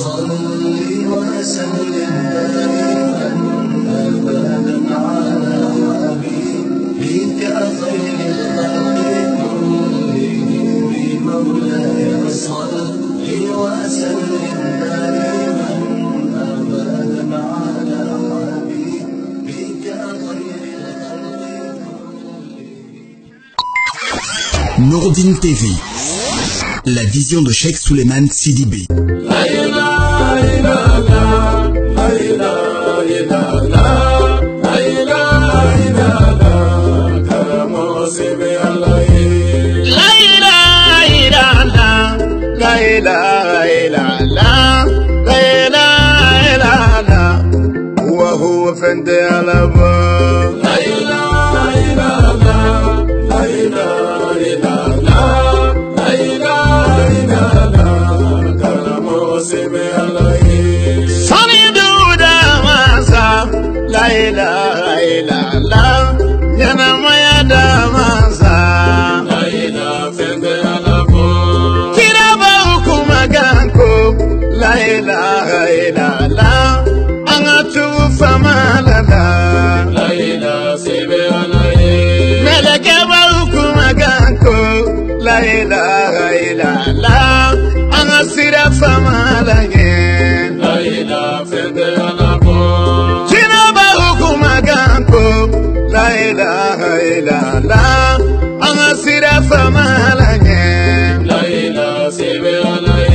صل وسلم دائما أبدا على حبيبك خير الخلق كلهم مولاي صل وسلم دائما أبدا على حبيبك خير الخلق كلهم. Nourdine TV, la vision de Cheikh Souleymane Sidibé. وهو فندي على باب لا إله إلا الله لا إله إلا الله لا إله إلا الله كرم وسبي الله صليدو داماسا لا إله إلا الله ينام يا داماسا لا إله فندي على باب كرابوكم أغانكم لا إله إلا الله فما لنا لا إله سبحانه ملك وحكم أغانكو لا إله إلا الله أنا سيرا فما لنا لا إله سبحانه سيرا وحكم أغانكو لا إله إلا الله أنا سيرا فما لنا لا إله سبحانه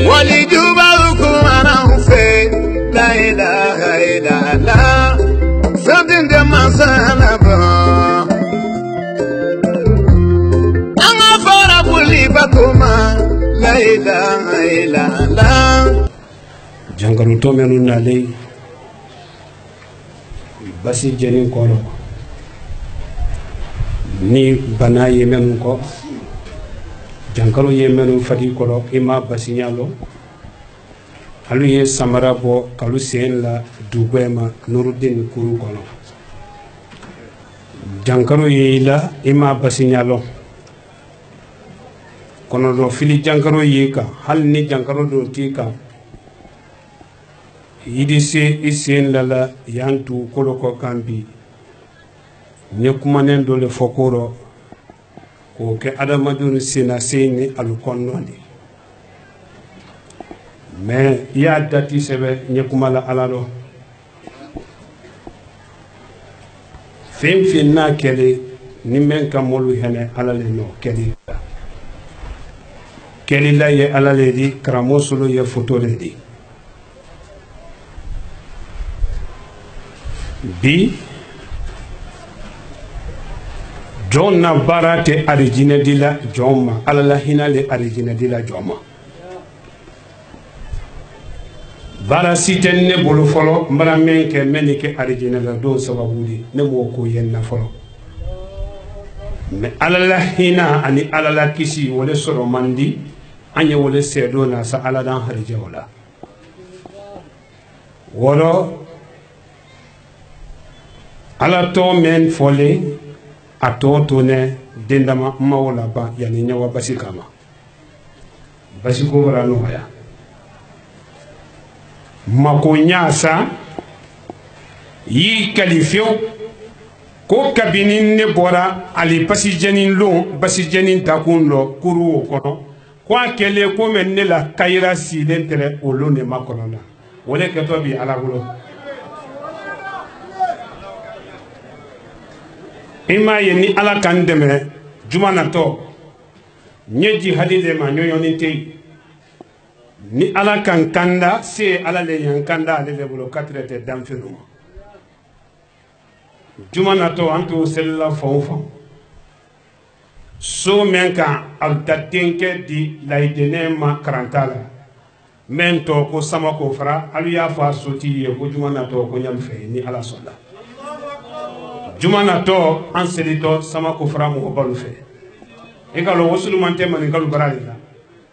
ولجوب حكم أنا لا إله إلا الله فدين دمسالبا أنا فرق لي بكما لا إله إلا الله جانغارو تومنو نالي باسي جينين كولو ni bana yemenu ko jankaro yemenu fadi kolo ima basinyalo alu ye samara bo kalu sen la dugwema Nurudin kuru kono jankaro ye la ima basinyalo kono do fili jankaro ye ka hal ni jankaro do ti ka yidi se isen la la yantu kolo ko kambi ne kumanen do le fokoro ko ke adamadun sina seni alu konnoni mais ya dati sebe nyekumala alalo fim na kele ni men kamolu hene alale no keli la ye alale di kramosolo ye photo le di bi jonna barate arijine dila joma alala hinale arijine dila joma bara siten ne bolo folo mbara menke menike arijina la do sababuli ne mo ko yenna folo me alala hina ani alala kisi wala soro mandi anye wala sedo na sa aladan harija wala woro ala to men fole ato to ne dendama mawla ba yani nyawa basikama basiko wala no ya makonyasa yi kalifio ko kabinin ne bora ali pasijenin lo basijenin takun lo kuru kono kwa kele ko men ne la kayira silen tere olo ne makonona wole ke to bi ala gulo ima yeni ala kan deme jumana to nyeji hadide ma nyoyoni tei ni ala kan kanda se ala le yan kanda ale le bolo katrete damfiru jumana to antu sella fawfa so menka al tatenke di laidene ma karantala mento ko sama ko fra alu ya fa soti ye ko jumana to ko nyam fe ni ala solla jumana to an selito sama ko fra mo balu fe e kalo wasulu mante man kalu baralila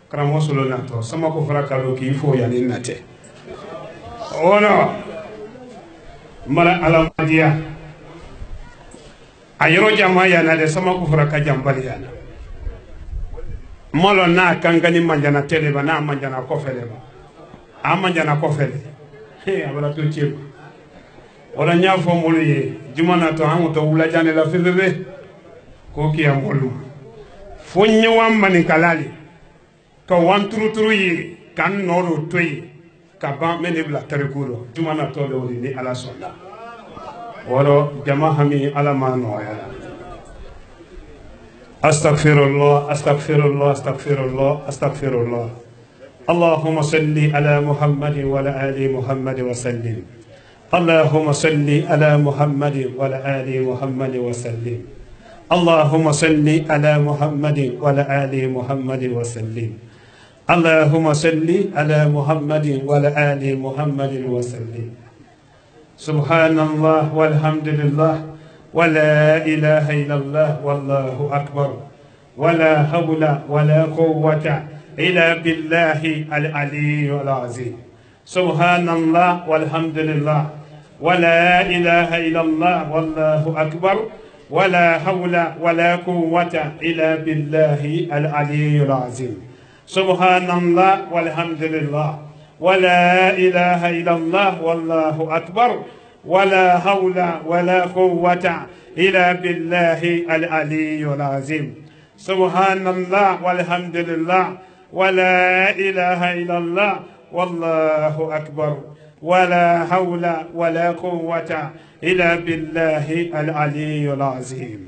karamo solo nato sama ko fra kalo ki fo yani nate ono mala alamadiya ayro jama yana de sama ko fra ka jambali yana molo na kangani manjana tele ba na manjana ko fele ba ama jana ko fele abala to ci wala nya fo mulu ye jumana to hamu to wula jane la febebe ko ki amolu fo nyawam mani kalali to wan turu yi kan noro toyi ka ban mene bla tarekuro jumana to le woni ni ala sonna woro jama hami ala ma no ya astaghfirullah astaghfirullah astaghfirullah astaghfirullah اللهم صل على محمد وعلى آل محمد وسلم اللهم صل على محمد وعلى آل محمد وسلم اللهم صل على محمد وعلى آل محمد وسلم اللهم صل على محمد وعلى آل محمد وسلم سبحان الله والحمد لله ولا إله إلا الله والله أكبر ولا حول ولا قوة إلا بالله العلي العظيم سبحان الله والحمد لله ولا إله إلا الله والله أكبر ولا حول ولا قوة إلا بالله العلي العظيم سبحان الله والحمد لله ولا إله إلا الله والله أكبر ولا حول ولا قوة إلا بالله العلي العظيم سبحان الله والحمد لله ولا إله إلا الله والله أكبر ولا حول ولا قوة إلا بالله العلي العظيم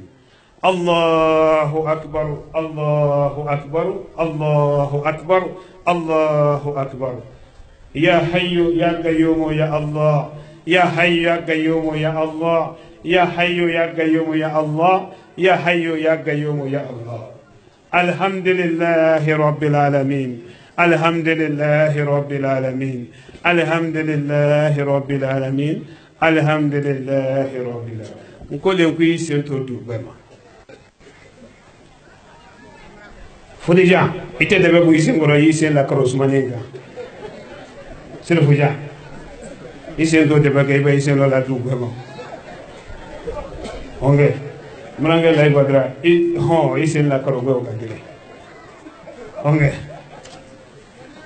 الله أكبر الله أكبر الله أكبر الله أكبر يا حي يا قيوم يا الله يا حي يا قيوم يا الله يا حي يا قيوم يا الله يا حي يا قيوم يا الله الحمد لله رب العالمين الحمد لله رب العالمين الحمد لله رب العالمين الحمد لله رب العالمين نقول لكم سنتو دوبما فديجا ite debe bu isi ngoro yise la cross manenga sele fuja ise ndo debe ke be ise lo la دوبما onge Merangkai lagi badra, isin la karo gue udah gile. Oke.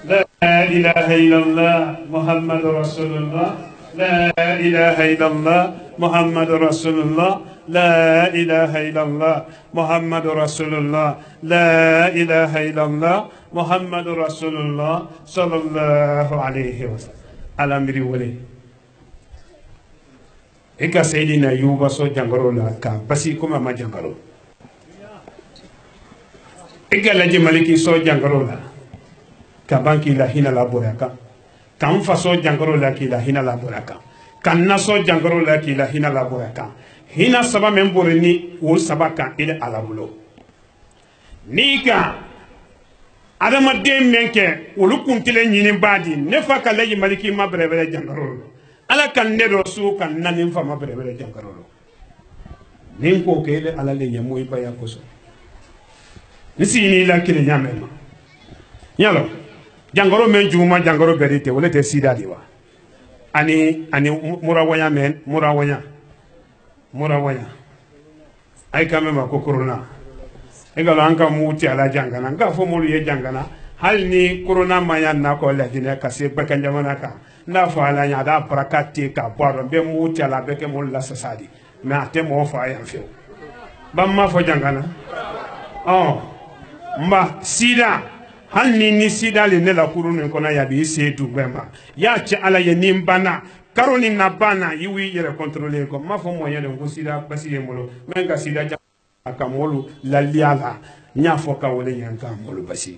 La ilaha illallah Muhammadur Rasulullah. La ilaha illallah Muhammadur Rasulullah. La ilaha illallah Muhammadur Rasulullah. La ilaha illallah Muhammadur Rasulullah sallallahu alaihi wasallam. Alamiri wale. Eka Sayyidina Yuba so jangaro la ka basi kuma ma jangaro eka laji maliki so jangaro la ka banki la hina la boraka kan fa so jangaro la ki la hina la boraka kan na so jangaro la ki la hina la boraka hina saba men borni wo sabaka ila alabulo nika adama dem menke wolu kuntile nyini badi ne fa ka laji maliki ma bere jangaro ala kan ne do su kan nanin fama bere jankarolo nin ko kele ala le nyamo ibaya koso nisi ni la kile nyamema nyalo jangoro men juma jangoro berite wala te sida diwa ani murawanya men murawanya ay kamema ko corona egalo anka muti ala jangana nga fo molu ye jangana hal ni corona maya na ko la dine kase bakan jamana ka na fa la nya da prakati ka boro be muti ala be ke mol la sasadi na te mo fa ya fe bamma fo jangana mba sida hal ni sida le ne la kurunu ko na ya bi setu bema ya ci ala ye nimbana karoni na bana yiwi yere contrôler ko ma fo moyen de ko sida basi ye molo men ka sida ka molu la liala nya fo ka wole yan ka molu basi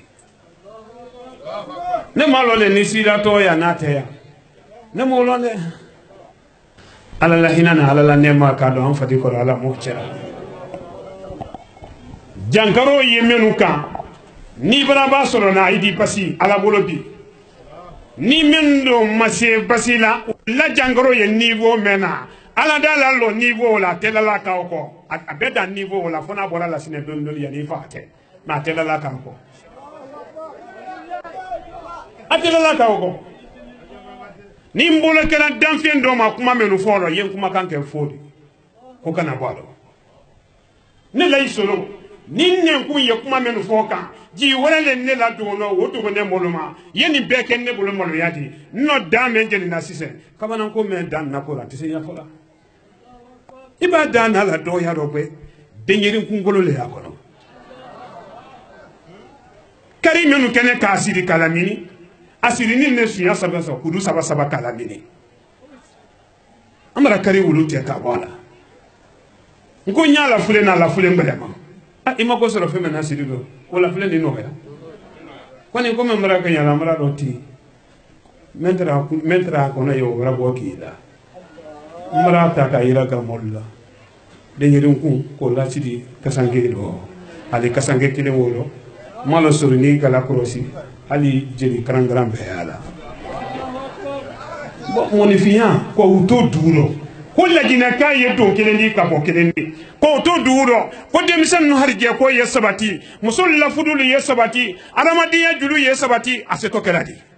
ne malo le ni sida to ya nate ya ne molo le ala la hinana ala la nema ka do am fati ko ala muhjara jankaro yemenu kan ni baraba soro na idi basi ala bolo bi ni mendo mase basi la jankaro ye niveau mena ala dala lo niveau la telala ka ko abeda niveau la fona bora la sine don don ya ni fate na telala ka ko atelala ka ko ni mbola kala danfien do ma kuma menu foro yen kuma kan ke fodi ko kana balo ne lay solo ninne ku ye kuma men foka ji wala le ne la dono woto ko ne moluma yeni beke ne bolo molo yadi no dame jeli na sise kabana ko men dan na ko la tise ya fola iba dan ala do ya robe denyerin ku ngolo le yakono kari menu kene ka asiri kalamini asiri ni ne suya saba so kudu saba saba kalamini amara kari wulu te ka wala nko nya la fule na la fule mbelema ima ko soro feme na asiri do wala fule ni no ya kwani ko memra ka nyala mara do ti mentra ko na yo wara bo kila mara ta ka ira ka molla denyerin ku ko la sidi kasange do ali kasange tile wolo malo suruni kala krosi ali jeli karangran be ala bo monifiya ko uto duro ko la jina kay to kelendi ka ko kelendi ko to duro ko demisen no harje ko yesabati musul la fudul yesabati aramadiya julu yesabati aseto keladi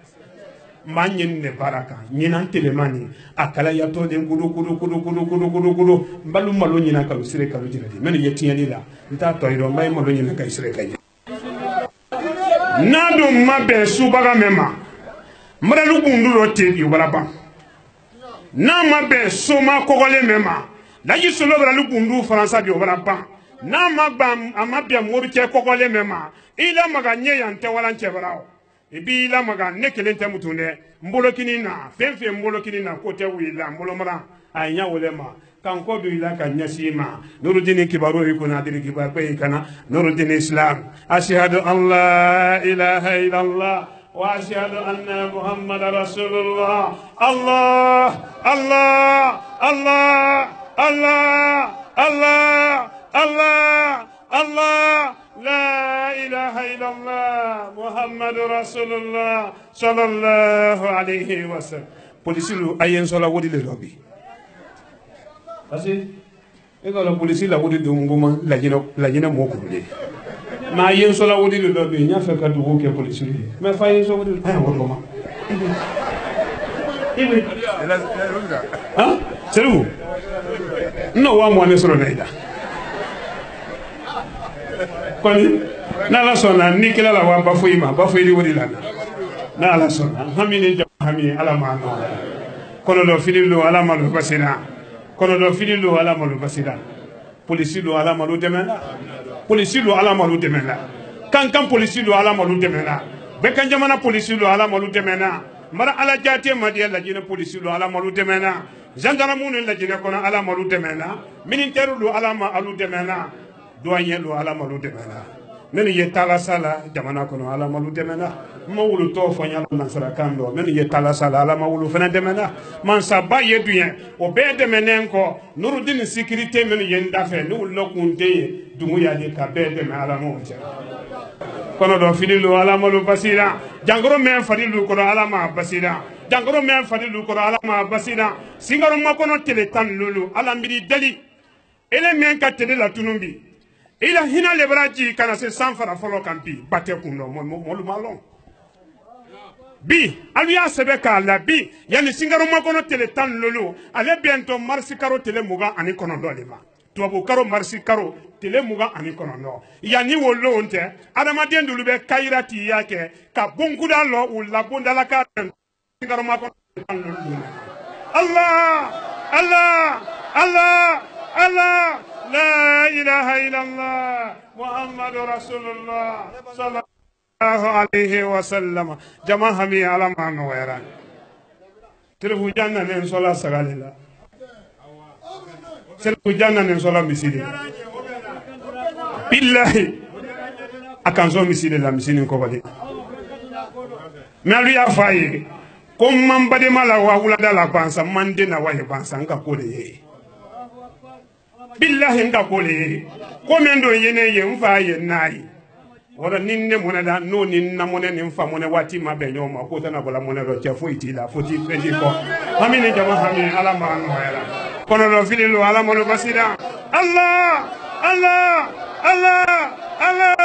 manyen ne baraka nyina telemani akala yato de kudu balu malo nyina ka sire ka jiladi men yetiyani la nta to iro may malo nyina ka sire ka nado mabe subaga mema mralu bunduro te yubalaba na mabe soma kogole mema laji solo bralu bundu faransa bi yubalaba na magba amabia morike kogole mema ila maganye yante walanche barao ibi ila maga nekelente mutune mbolokini na fenfe mbolokini na kote wila mbolomara anya wolema kanko do ila kan nyasima nurudini kibaru ikuna diri kibar pe kana nurudini islam ashhadu an la ilaha illallah wa ashhadu anna muhammadar rasulullah allah allah allah allah allah allah allah la ilaha illallah muhammadur rasulullah sallallahu alaihi wasallam polisilu ayen sola wodi le robi asi e ko la polisi la wodi do nguma lajina mo ko le ma yen sola wodi le robi nya fe ka do ke polisi me fa yen so wodi wodo ma ibi ha seru no wa mo ne soro naida koni na la sona nikela la wa bafuima bafuili wodi lana na la sona hamini hamini ala ma no kono do fililu ala ma lo basira kono do fililu ala ma lo basira polisi lo ala ma lo demena polisi lo ala ma lo demena kan polisi lo ala ma lo demena be kan jamana polisi lo ala ma lo demena mara ala jate madiya la jina polisi lo ala ma lo demena gendarme la jina kono ala ma lo demena militaire lo ala ma lo demena douanier lo ala malu demena men ye tala sala jamana kono ala malu demena mawulu to fanya nasara kando men ye tala sala ala mawulu fena demena man saba ye duyen o be demenen ko nurudin sécurité men ye ndafe ni wullo kunte dumu ya de ka be de ala mo kono do fililu ala malu basira jangoro men fadilu kono ala ma basira jangoro men fadilu kono ala ma basira singaro makono tele tan lulu ala mbiri dali ele men ka tele la tunumbi ila hina lebraji kana se sanfara folo kampi bate kuno molu malon bi aluya sebe ka la bi yani singaro makono tele tan lolo ale biento marsi karo tele muga ani kono dolima tuabu karo marsi karo tele muga ani kono no yani wolo onte adamaden dulu be kairati yake ka bonkuda lo ulla bondala ka singaro makono tan lolo Allah Allah Allah Allah لا إله إلا الله محمد رسول الله صلى الله عليه وسلم جماعة مي على ما نويرا تلفو جانا ننسولا سغاليلا تلفو جانا ننسولا مسيدي بالله أكانسو مسيدي لا مسيدي كوبالي مالي أفاي كم من بدي مالا وأولادا لا بانسا من دينا وهي بانسا نكا كولي billahi nga kole ko men do yene ye mfa ye nai wala ninne monada no ninna monene mfa mone wati mabe nyoma ko tana bola monero che fo itila foti fendi ko hamine jama hamine ala ma no yala kono do fililu ala mono basira Allah Allah Allah Allah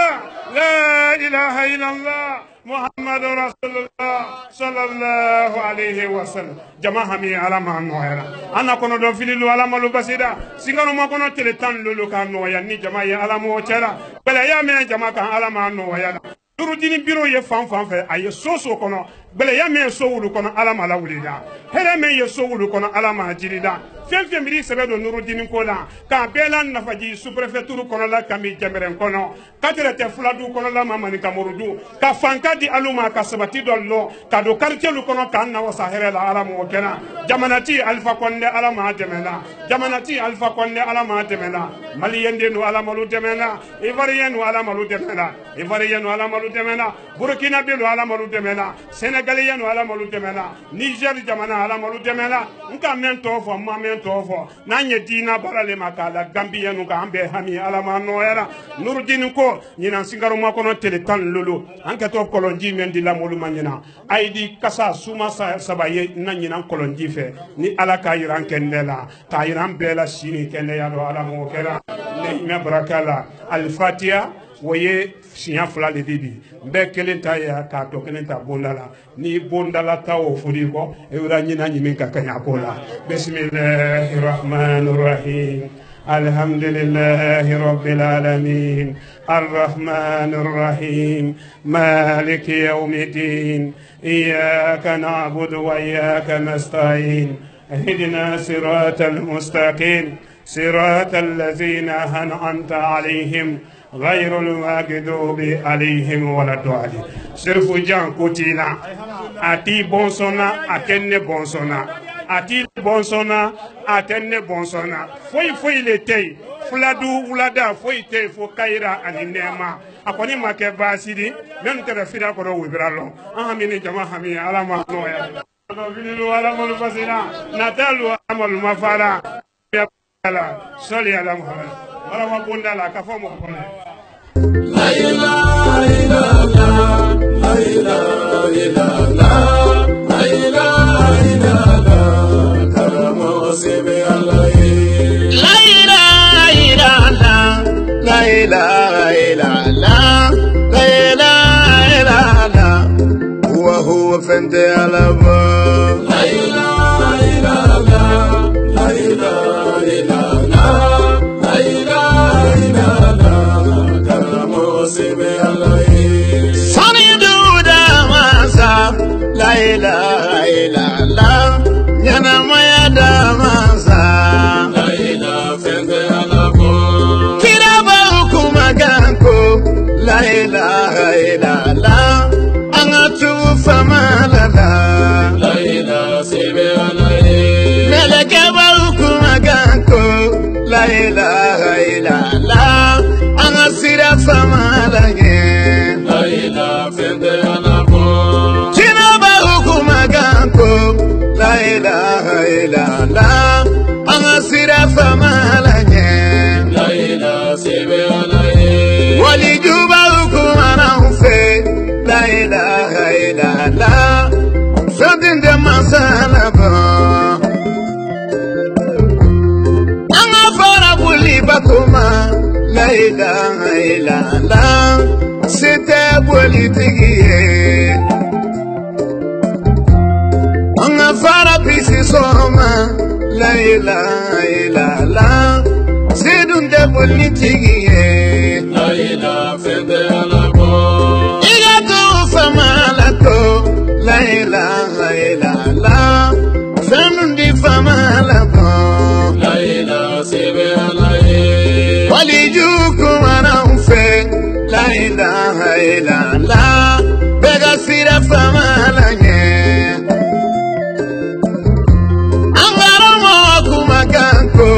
la ilaha illallah محمد رسول الله صلى الله عليه وسلم جماعة مي على ما نويرا أنا كنا دفيلو على ما لبسيدا سيكانو ما كنا تلتان لولو كان نويا ني جماعة على ما وشلا بلا يا مي جماعة على ما نويرا Nurudini biro ye fan fe aye soso kono bele ya me so wulu kono ala mala wulida here me ye so wulu kono ala ma jirida fen miri sebe do Nurudini ko la ka bela nafaji sous préfecture kono la kami jameren kono katire te fuladu kono la mamani kamurudu ka fanka di aluma ka sabati dollo ka do quartier lu kono kan na wasa here la ala mo kena jamanati alfa konde ala ma demena jamanati alfa konde ala ma demena maliyende no ala malu demena ivarien no ala malu demena ivarien no ala malu demena Burkina Faso ala malu demena Sénégalien no ala malu demena Niger jamana ala malu demena nka mento fo ma mento fo nanye dina barale makala Gambia no ka ambe hami ala ma noera Nurudini ko nyina singaro ma kono tele tan lolo anka to kolonji men di la molu manyina aidi kasa suma sabaye nanyina kolonji fe ni ala ka yiran kendela ka yiran bela sini kende ya do ala mo kera ne me barakala al-Fatiha woye siya fula le bibi mbe kelen ta ya ka to kelen ta bondala ni bondala ta o fudi ko e wura nyina nyimi ka kanya kola bismillahir rahmanir rahim alhamdulillahi rabbil alamin arrahmanir rahim maliki yawmiddin iyyaka na'budu wa iyyaka nasta'in اهدنا صراط المستقيم صراط الذين أنعمت عليهم غير المغضوب عليهم ولا الضالين سرف جان كوتينا اتي بونسونا اتن بونسونا ati bonsona atenne bonsona foi lete fuladu fulada foi te fo kaira aninema akoni make basidi men tere fira ko do wibralo amini jama hami alama noya do vinilu alama lu fasina natalu amal mafala ya soli ala muhammad wala mabunda la kafomo ko la ilaha illallah la ilaha illallah la ilaha illallah karamo sebe allah la ilaha illallah la ilaha illallah la ilaha illallah huwa huwa fente alaba la ilaha illallah la ilaha illallah la ilaha illallah karamo sebe allah sani duda masa la ilaha illallah yana maya da masa la ilaha fente alabo kiraba hukuma ganko la ilaha illallah angatu famalala la ilaha sebe allah melekaba hukuma ganko la ilaha illallah angasira famala la ilaha fente alabo kiraba hukuma ganko la ilaha illallah angasira famala la ilaha sebe allah walijuba hukuma naufe la ilaha illallah something de masala ba anga fara buli bakuma la ilaha illallah c'était politique anga fara bisi soma la ilaha illallah c'est de politique la ilaha fede alabo ilato famalato la ilaha illallah fanundi famalato la ilaha sebe alaye walijuku wanaufe la ilaha illallah bega sira famalanye angaramo kumakanko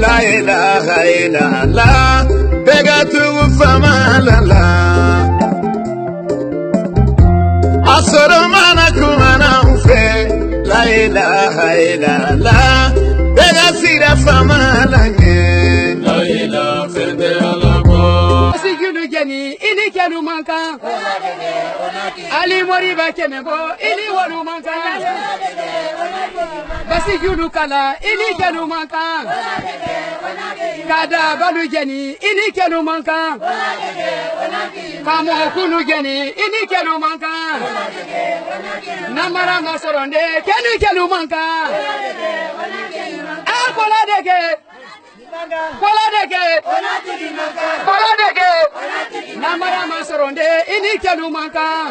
la ilaha illallah bega tu famalala asromana kumana ufe la ilaha illallah bega sira famalanye la ilaha fede alabo sigunu jeni ini kenu manka ali mori ba kenebo ini wonu manka basi junu kala ini kenu manka kada balu jeni ini kelu mankan kamo kunu jeni ini kelu mankan namara masoronde kelu mankan kola deke namara masoronde ini kelu mankan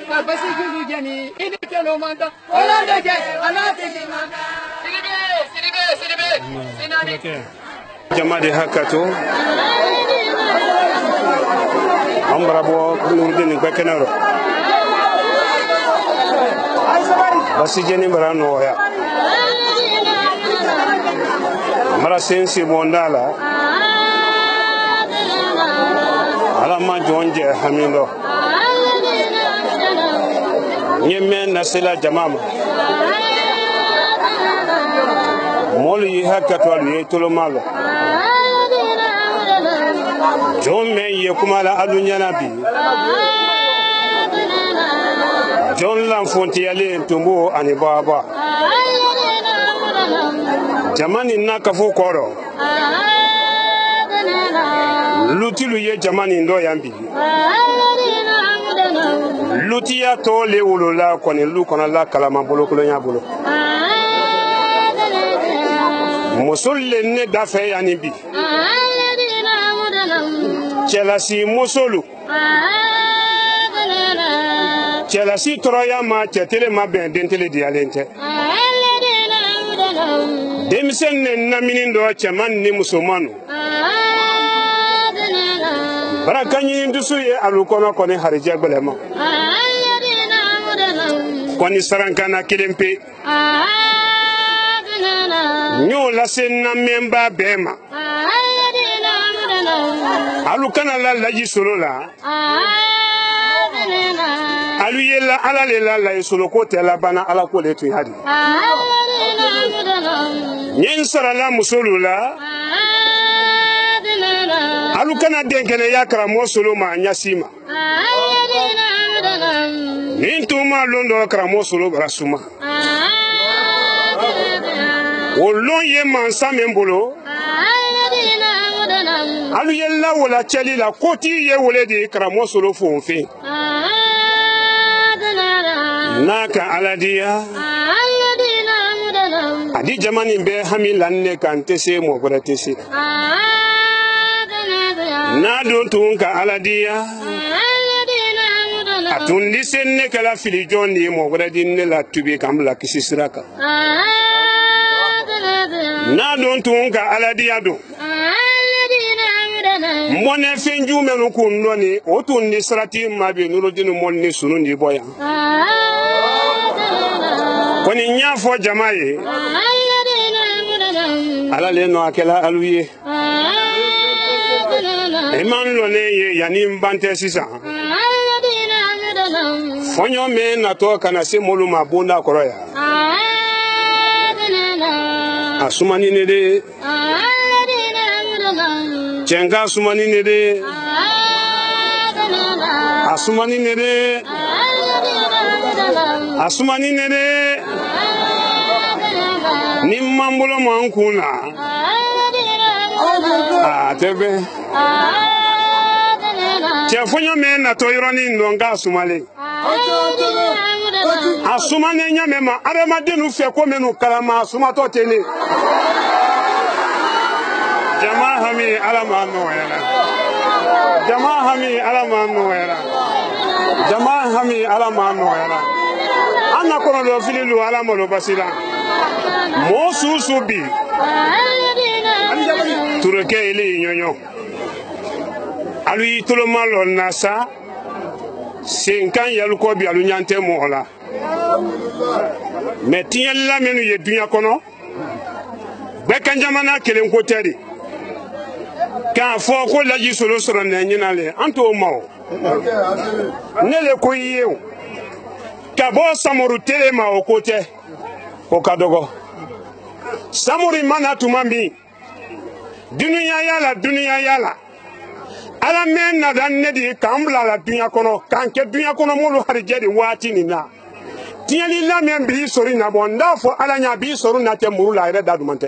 kabasi kunu jeni ini kelu mankan kola deke anatiki mankan jama de hakato ambra bo nurdin gbekenaro basi jeni barano ya mara sensi bondala ala ma jonje hamindo nyemme nasela jamama moli hakato ali tolo malo jomme ye kumala adunya nabi jon lan fonti yale tumbo ani baba jamani naka fo koro lutilu ye jamani ndo yambi lutia to le wolola koni lu kona la kalama bolo kolo nya bolo musolle ne dafe yani bi Chelasi musolu Chelasi troya ma chetele ma ben dentele dialente demisen ne namini ndo chaman ni musomanu barakanyi ndusu ye alukono koni harija gbelema koni sarankana kilempe nyo la senna memba bema alukana la laji solo la aluyela alalela la solo ko tela bana ala ko le tu hadi nyen sara la musolo la alukana denkene yakra mo solo ma nyasima nintuma londo kra mo solo brasuma olon ye mansa membolo alu yella wala chali la koti ye wole de kramo solo fonfe naka aladiya adi jamani be hamilan ne kan tese mo gora tese na don tun ka aladiya atundi senne kala fili jonni mo gora dinne la tubi kam la kisisraka na don tun ka aladiya do mone fenju menu kunnoni otun ni srati mabe nurudinu monni sunundi boya koni nyafo jamaye ala le no akela aluye eman lo ne ye yani mbante sisa fonyo me na to kana se moluma bonda koroya asumani ne de Chenga asumani ne de asumani ne de asumani ne de ni mambulo mankuna tebe chefonyo me na to ironi ndonga asumale asumane nya mema arema denu fe ko menu kalama asumato tele Jama hami alama noera. Jama hami alama noera. Jama hami alama noera. Anna kono do fililu alama lo basila. Mo susubi. Tureke ile nyonyo. Alu tolo malo nasa. Senkan yaluko bi alu nyante mola. Metiyen la menu ye dunya kono. Bekan jamana kelen ko teri. Ka fo ko laji solo soro ne nyina le anto mawo ne le ko yew ka bo samuru tele ma o kote o kadogo samuri mana tumambi dunya yala ala men na dan ne di kambla la dunya kono kan ke dunya kono mulu harije di wati ni na tiɲɛli lamɛn b'i sɔrɔ nabɔ n t'a fɔ ala ɲɛ a b'i sɔrɔ na tɛ muru la a yɛrɛ da duman tɛ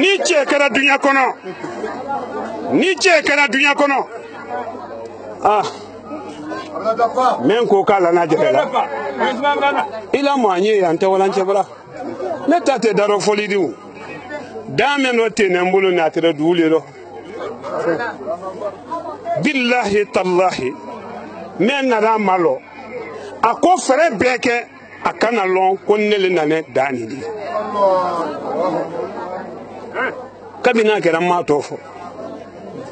ni cɛ kɛra duɲa kɔnɔ ni cɛ kɛra duɲa kɔnɔ men ko k'a lana jɛgɛ la i la mɔ an ye yan tɛ walancɛ bara ne ta tɛ darɔ fɔli di o daa mɛn dɔ tɛ n bolo n'a tɛrɛ dugu le rɔ billahi tallahi men nana malo a ko fɛrɛ bɛɛ kɛ a kana lɔn ko ne le nana daa nin di kabini a kɛra n m'a tɔ fɔ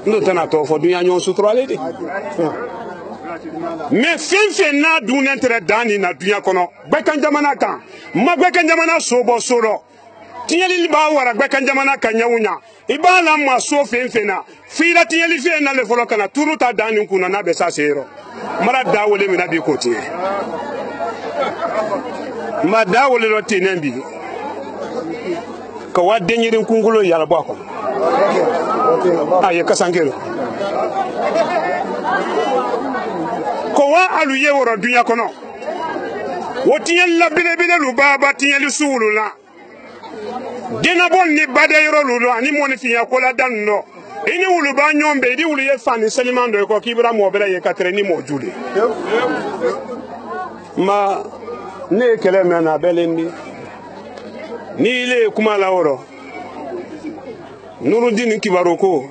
n do tɛna tɔ fɔ duɲa ɲɔgɔn suturalen de mais fɛn fɛn n'a dunnen tɛrɛ daa nin na duɲa kɔnɔ gbɛkan jamana kan ma gbɛkan jamana so bɔ so rɔ tiɲɛli b'a wara gbɛkan jamana kan ɲɛw ɲa i b'a la ma so fɛn fɛn na f'i la tiɲɛli fɛn na le fɔlɔ kana turu ta daa nin kunna n'a bɛ sa se yɔrɔ mara daa wele mina bi ko tiɲɛ ma daa wele dɔ tenen bi ka wa denyirin kunkolo yalabɔ a kɔnɔ a ye kasankelo ko wa alu ye wɔrɔ duɲa kɔnɔ o tiɲɛli la belebele lu baaba tiɲɛli suwulu la denabɔ ni badayɔrɔ lu lɔ ani mɔnifinya kola da nu lɔ i ni wulu b'a ɲɔgɔn bɛɛ i ni wulu ye fani seliman dɔ ye kɔ k'i bɛra mɔgɔ bɛrɛ ye ka tɛrɛ ni mɔgɔ ju de ma ne ye kɛlɛ mɛn na a bɛ len di ni ile ye kuma la wɔrɔ Nurudini kibaru ko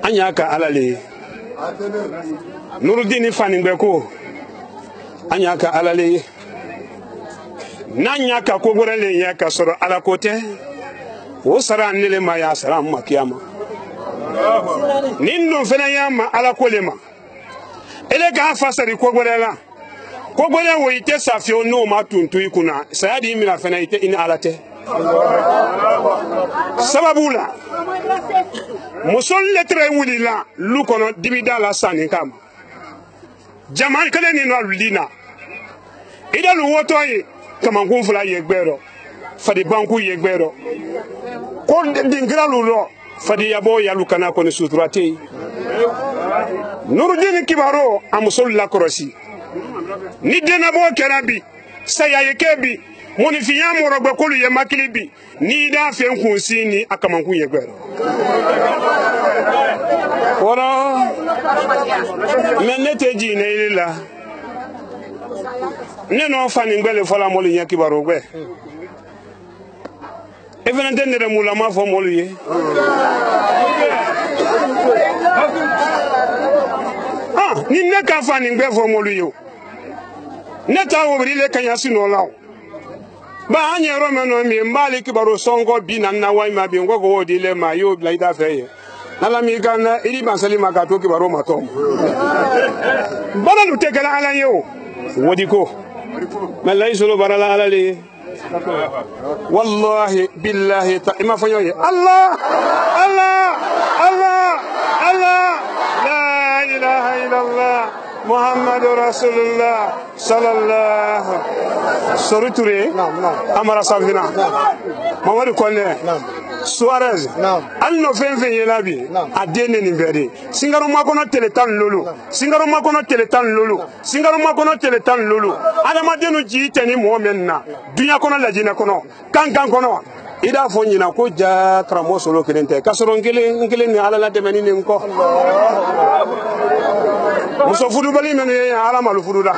an y'a ka ala le ye Nurudini faningbe ko an y'a ka ala le ye n'an y'a ka ko wɛrɛ le ye ka sɔrɔ ala ko tɛ o sara ne le ma y'a sara an ma kiyama nin dun fana y'a ma ala ko le ma ele k'a fa sari ko wɛrɛ la ko wɛrɛ wo i tɛ sa fiyewu n'o ma tuntu i kunna saya di mina fana i tɛ i ni ala tɛ sababu la muso lettre wulila lu kɔnɔ dibida la sanni kama jama kelen ni na lina ida lu woto ye kamankun fila ye gbɛrɔ fadi banku ye gbɛrɔ ko dingira lu lɔ fadi yabo yalu kana kɔni sutura tɛ yen Nurudini kibaro a muso lakɔrɔsi ni denabɔ kɛra bi saya ye kɛ bi mɔnifinya mɔrɔgbɛ k'olu ye makili bi n'i da fɛn kunsi ni a kamankun ye gbɛrɛ wɔrɔ mɛ ne tɛ jigin ne la ne n'o fani gbɛle fɔla mɔlu ɲɛ kibaro gbɛ e fana tɛ nɛrɛ mulama fɔ mɔlu ye ni ne ka fani gbɛ fɔ mɔlu ye ne t'a wobiri le kaɲa sinɔ la ba an yɛrɛ mɛn nɔ min n b'ale kibaru sɔngɔ bi na na walima bi n ko k'o di le ma i y'o bila i da fɛ ye ala m'i ka na i ni bansali ma k'a to kibaru ma tɔ baara lu tɛ kɛla ala ye o wodi ko mɛ layi solo baara la ala le ye wallahi billahi ta i ma fɔ ɲɔgɔn ye Allah Allah Allah Allah la ilaha illallah Muhammadu Rasulullah sallallahu Sori Touré Amara Safina Mamadu Kone Suarez ali no fɛn fɛn ye la bi a den ne nin bɛɛ de Singaroma kɔnɔ tele 10 lolo Singaroma kɔnɔ tele 10 lolo Singaroma kɔnɔ tele 10 lolo adamadenw ji tɛ ni mɔgɔ min na dunya kɔnɔ lajinɛ kɔnɔ kan kɔnɔ i da fɔ ɲina ko ja karamɔgɔ solo kelen tɛ ka sɔrɔ n kelen ni ala la dɛmɛni nin kɔ muso fudubali minnu ye ala malu fudu la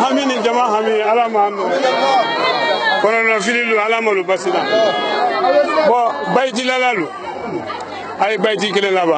hamini jama hami ala mahamdu kono fililu ala malu basila bo bayti lalalu ay bayti kele laba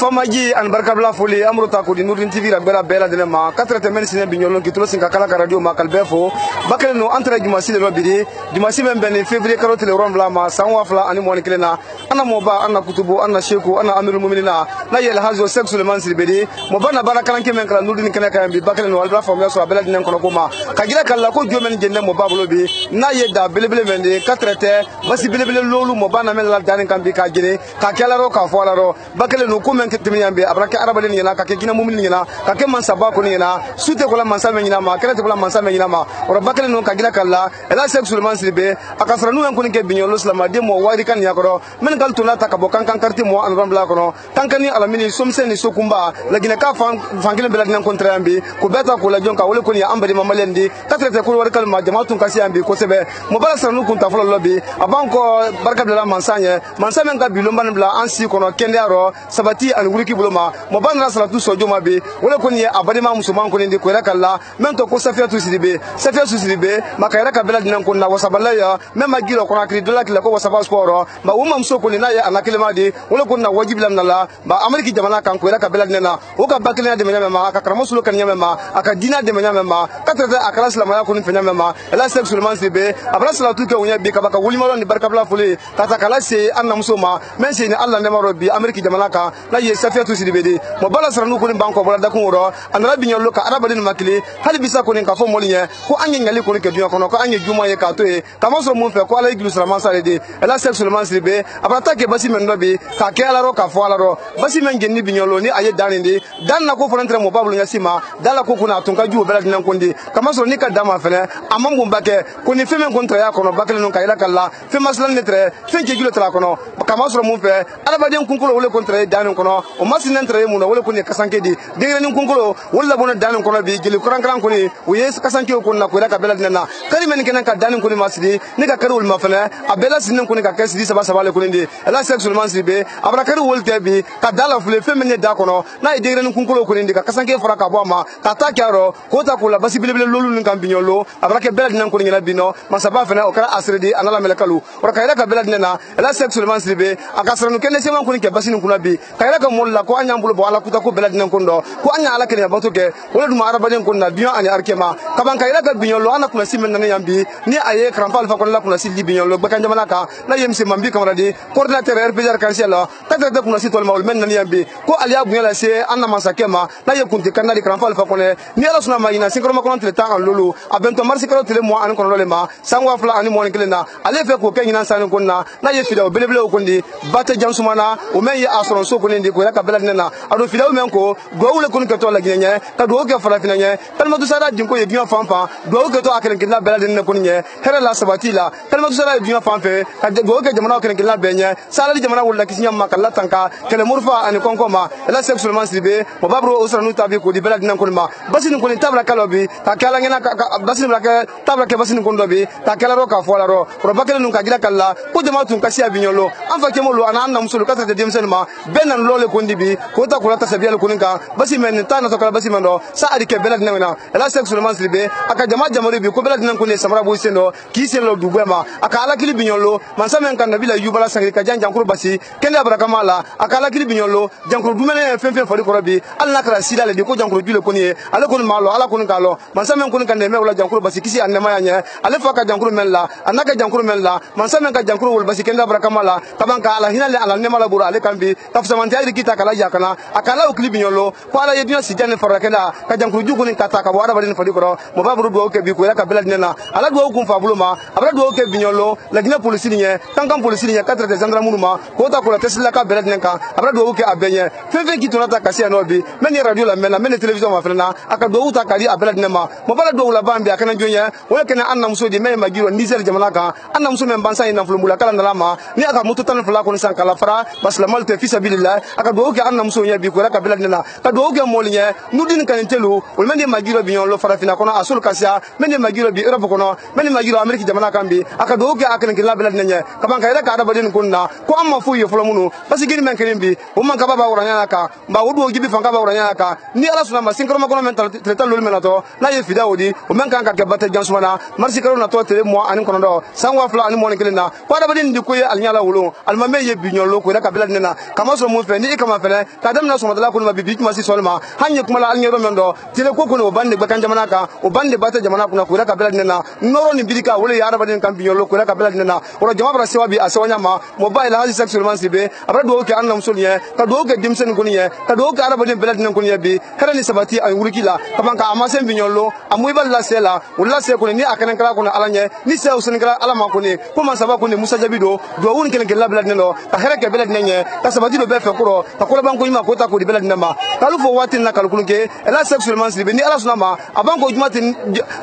Famaji an barkabla foli amruta ko di Nurdin TV rabela bela de ma 4 men sine bignolo ki tolo sinka kala radio ma kalbefo bakale no entre jumasi le lobidi jumasi men ben février karote le rombla ma sanwa fla ani mon kelena ana moba ana kutubu ana sheku ana amirul mu'minina na yel hazo sexuellement silbedi mo bana barakalan ke men kala Nurdin kene kay bi bakale no albra fo so bela de kono ko ma kagira kala ko jomen jenne mo babulo bi na yeda belebele men de 4 te basi belebele lolu mo bana men la danin kan bi ka gine ka kelaro ka fo laro bakale no ko men temiyambe abrake arabalen yana ka ke gina mumin yana ka ke man sabako yana sute ko la mansa men yana ma kala te ko la mansa men yana ma ora bakale no ka gina kala ela sexuellement silbe akasra nu en ko ke binyolo slama de mo wari kan yakoro men gal tuna ta ka bokan kan karti mo an rambla kono tankani alamini somse ni sokumba la gina ka fangile bela dinan kontra ambi ko beta ko la jonka wole ko ni ambadi mamalendi katre ko war kalma jamaatun kasi ambi ko sebe mo bala sra nu kunta folo lobi abanko barka de la mansanye mansa men ka bilomban bla ansi kono kende aro sabati an wuriki buloma mo banna salatu sojo mabe wala ko ni abadi ma musulman ko ni ko rakalla men to ko safiatu sidibe makayra ka bela dinan ko na wasaballa ya men magiro ko nakri dola kila ko wasaba sporo ba umma mso ko ni na ya anakile madi wala ko na wajib lam nala ba ameriki jamana kan ko raka bela dinana o ka bakina de mena ma aka karamo sulu kan nyama ma aka dina de mena ma katra akala salama ya ko ni fenya ma ela sexuellement sibe abra salatu ke wonya bi ka baka wuli malo ni barka bla fuli tata kala se anna muso ma men se ni allah ne maro bi ameriki jamana ka na ye safiatu sidibedi mo bala saranu ko ni banko bala dakun woro anara binyolo ka arabadin makili hali bisa ko ni ka fo molinye ko anye ngali ko ni ke dunya kono ko anye juma ye ka to e kama so mun fe ko ala iglu salama sare de ela sexuellement sibe abata ke basi men dobi ka ke ala ro ka fo ala ro basi men genni binyolo ni aye danindi dan na ko fo rentre mo babulu nyasima dala ko kuna tunka ju bala dinan kondi kama so ni ka dama fene amambu mbake ko ni feme kontra ya kono bakale non ka ila kala fe maslan netre fe ke gilo tra kono kama so mun fe arabadin kunkulo wole kontra danin kono o masin entre mu no wala ko ni kasanke di degre ni kunkulo wala bona danin kono bi gili kuran kan ko ni o yes kasanke ko na ko ila ka bela dinna kari men kenan ka danin ko ni masidi ni ka karul ma fana abela sinin ko ni ka kasi saba saba le ko ni ela sexuellement sibe abra kari wolte bi ka dala fule femene da kono na degre ni kunkulo ko ni ka kasanke fara ka bo ma ka ta kyaro ko ta ko la basi bilebele lolu ni kan binyolo abra ke bela dinna ko ni la bino masaba fana o kara asredi anala melakalu ora ka ila ka bela dinna ela sexuellement sibe akasra no kene sema ko ni ke basi ni kuna bi ka ila ka molla ko anya mbulo bo ala kuta ko bela dinan kondo ko anya ala kene bato ke wala dum arabaden konna biyo ani arkema kaban ka ila ga binyolo ana kuna simen nan yambi ni aye krampal fa kon la kuna silli binyolo bakan jamana ka na yemse mambi kamaradi coordinateur RPR kansela tata de kuna sitol mawul men nan yambi ko aliya bunyala se anna masakema na ye kunti kanali krampal fa kon ni ala suna mayina sinkro ma kon tele ta an lulu abento marsi karo tele mo an kon lole ma sangwa fla ani mo kelena ale fe ko kenyina san konna na ye fidaw belebele ko ndi bata jansumana o men ye asron so ko ndi ko ka bela dinna ado filaw men ko gowule kun ke to la ginye ka do ke fara finanye kalmatu sara dinko ye giya fanfa do ke to akelen kinna bela dinna kun nye here la sabatila kalmatu sara giya fanfe ka do ke jamana akelen kinna benye sala di jamana wala kisinya makalla tanka kele murfa ani konkoma ela sexuellement sibe mo babro osra nu tabi ko di bela dinna kun ma basini kun tabla kalobi ka kala ngena basini bla ke tabla ke basini kun dobi ka kala ro ka fola ro ro bakele nun ka gila kala ko jama tun kasi abinyolo anfa ke mo lo ana anna musulu kata de demsen ma benan lole kundi bi ko ta kula ta sabial kuninka basi men ta na to kala basi men do sa adi ke bela dinna ela sexuellement libe aka jama jamari bi ko bela dinna kunni samara bo sendo ki selo dubema aka ala kili binyolo mansa men kan nabila yubala sangi ka janja kuru basi kenda baraka mala aka ala kili binyolo jankuru dumene fenfen fori ko bi alla kala sila le ko jankuru jule kuni ala kun malo ala kun kalo mansa men kun kan ne me wala jankuru basi kisi annema yanya ala fa ka jankuru men la anaka jankuru men la mansa men ka jankuru wol basi kenda baraka mala tabanka ala hinale ala ne mala buru ale kan bi tafsamante ari kita kala yakana akala o klibi nyolo ko ala yedina sijane farakela ka jankuru jugu ni kata ka wada badin fadi ko mo baburu do ke bi ko ka bela dinena ala do ko fa buluma abra do ke binyolo la gina police ni tankan police ni 4 de gendarme ma ko ta ko la tesla ka bela dinenka abra do ke abenye fefe kitona ta kasi anobi meni radio la mena meni television ma fena aka do ta kali abela dinema mo bala do la bambi akana jonya wala kana anna muso di me magiro niger jamana ka anna muso men bansa ina fulumula kala ndalama ni aka mutu tan fula ko ni sankala fara bas la malte fi sabilillah aka do ke anna muso nya bi ko la ka bela dina ka do ke molinya nudin kan telu wol men magiro bi nyolo farafina kono asul kasia men magiro bi europe kono men magiro amerika jamana kambi aka do ke akan ke la bela dina ka ban ka ida ka da badin kunna ko amma fu ye fulo munu parce que men kenin bi o man ka baba wuranya ka ba wodo gibi fan ka baba wuranya ka ni ala suna ma sinkro ma kono men treta lol men to na ye fida wodi o men kan ka ke batte jansumana marsi karo na to tere mo anin kono do sangwa fla ani mo ne kelina ko da badin di ko ye alnyala wulo almame ye bi nyolo ko la ka bela dina kama so mo fe ni kama fele ka dam na so madala ko ma bibi kuma si solma hanye kuma la alnyero men do tele ko no bande be kan jamana ka o bande batte jamana kuna ko la ka bela dina noro ni bidika wole ya badin kan bi nyolo ko la ka bela dina o jama bra sewa bi asawanya ma mobile hazi sexuellement sibe abra do ke annam sulye ka do ke dimsen kunye ka do ka arabadin belad nan kunye bi herani sabati ay wurkila ka banka amasen bi nyollo amuy balla sela wala se kunni akanan kala kunna alanye ni se usun kala alama kunni ko man sabako ni musa jabido do won kelen kala belad nelo ka herake belad nenye ka sabati do be fe kuro ka ko banko yima ko ta ko di belad nema kalu fo watin na kalkunke ela sexuellement sibe ni ala sunama abanko jumatin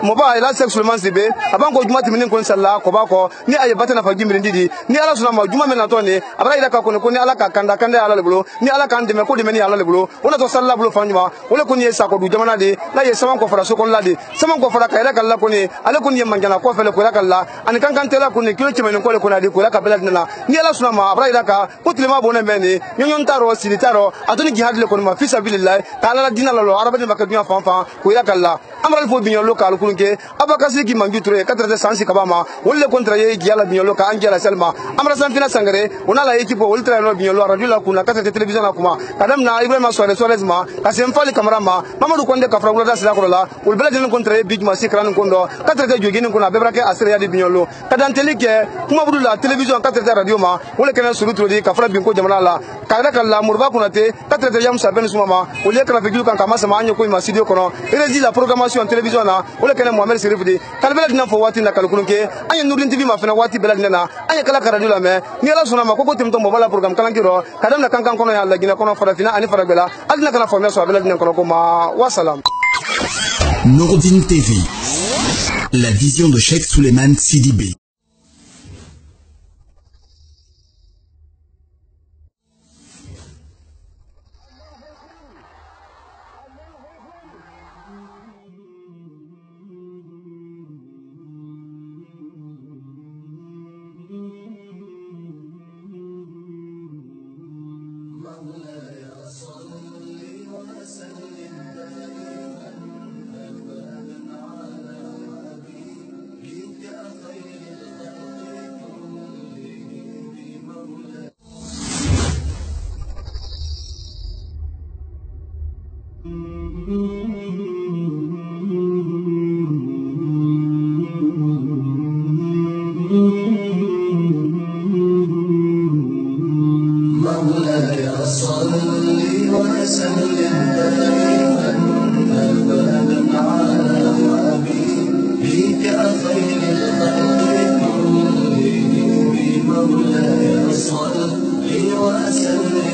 mobile ela sexuellement sibe abanko jumatin min kun salla ko bako ni ay batana fa gimri ndidi ni ala sunama juma men na to ni abra ida ka ko ni ala ka kanda ala lebulo ni ala kan deme ko de meni ala lebulo ona to salla bulo fanjuma wala ko ni sa ko du jamana de la ye sama ko fara so kon la de sama ko fara ka ila kala ko ni ala ko ni mangana ko fele ko ila kala an kan tela ko ni kilo chimene ko le ko na de ko la ka bela dina ni ala sunama abra ida ka ko tilema bone meni nyon taro silitaro atoni jihad le ko ma fi sabilillah ta ala dina lalo araba de makaduma fanfa ko ila kala amral fo binyo local kunke abakasi ki manjuture 4 sansi kabama wolle kontra ye giala binyo local angela selma amra sanfina sangare ona la equipe ultra no binyo lo radio la kuna 4 television na kuma kadam na ibrahima soares ma kasem fali camera ma mamadou konde ka fragula sila ko la ul bela den kontra big ma sikran kondo 4 te jogini kuna bebrake asre ya de binyo lo kadan telike kuma budu la television 4 radio ma wolle kana surutro di ka fra binko jamana la kada kala murba kuna te 4 te yam saben suma ma wolle kana figilu kan kama sama anyo ko ma studio kono rezi la programmation télévision na wala kana Mohamed Serif di kala bela dina fo wati na kala kunke anya Nurdin TV ma fena wati bela dina na anya kala ka radio la me ni ala suna ma ko timto mo bala program kala ngiro kadam na kankan kono ya la gina kono fara fina ani fara bela adina kana fo me so bela dina kono ko ma wassalam. Nurdin TV, la vision de Cheikh Souleymane Sidibé. مولاي صل وسلم